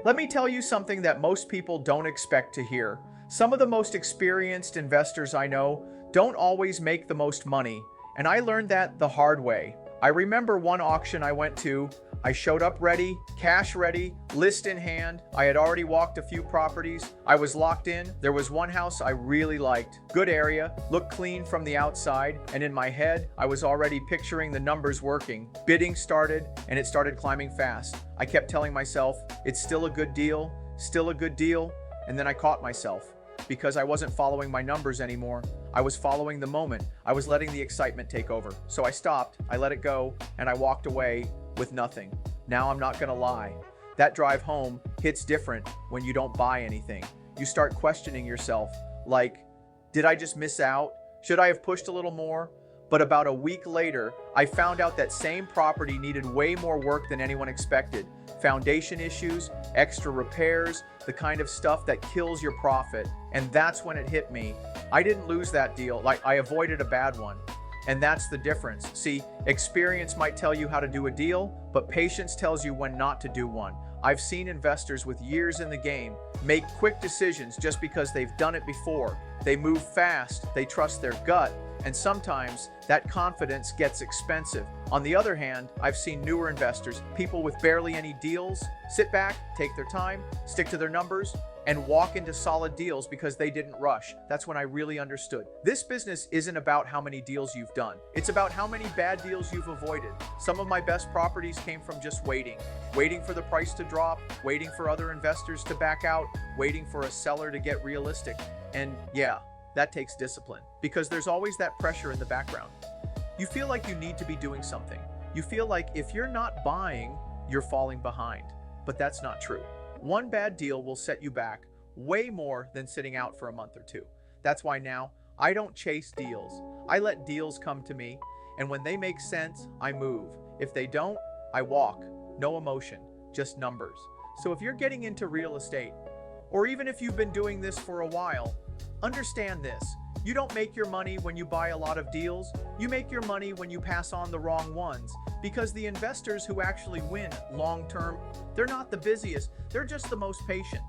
Let me tell you something that most people don't expect to hear. Some of the most experienced investors I know don't always make the most money, and I learned that the hard way. I remember one auction I went to. I showed up ready, cash ready, list in hand. I had already walked a few properties. I was locked in. There was one house I really liked. Good area, looked clean from the outside, and in my head, I was already picturing the numbers working. Bidding started, and it started climbing fast. I kept telling myself, it's still a good deal, and then I caught myself because I wasn't following my numbers anymore. I was following the moment. I was letting the excitement take over. So I stopped, I let it go, and I walked away with nothing. Now I'm not gonna lie. That drive home hits different when you don't buy anything. You start questioning yourself, like, did I just miss out? Should I have pushed a little more? But about a week later, I found out that same property needed way more work than anyone expected. Foundation issues, extra repairs, the kind of stuff that kills your profit. And that's when it hit me. I didn't lose that deal, like I avoided a bad one. And that's the difference. See, experience might tell you how to do a deal, but patience tells you when not to do one. I've seen investors with years in the game make quick decisions just because they've done it before. They move fast, they trust their gut, and sometimes that confidence gets expensive. On the other hand, I've seen newer investors, people with barely any deals, sit back, take their time, stick to their numbers, and walk into solid deals because they didn't rush. That's when I really understood. This business isn't about how many deals you've done. It's about how many bad deals you've avoided. Some of my best properties came from just waiting for the price to drop, waiting for other investors to back out, waiting for a seller to get realistic. And yeah, that takes discipline because there's always that pressure in the background. You feel like you need to be doing something. You feel like if you're not buying, you're falling behind. But that's not true. One bad deal will set you back way more than sitting out for a month or two. That's why now I don't chase deals. I let deals come to me, and when they make sense, I move. If they don't, I walk. No emotion, just numbers. So if you're getting into real estate, or even if you've been doing this for a while, understand this. You don't make your money when you buy a lot of deals. You make your money when you pass on the wrong ones. Because the investors who actually win long-term, they're not the busiest, they're just the most patient.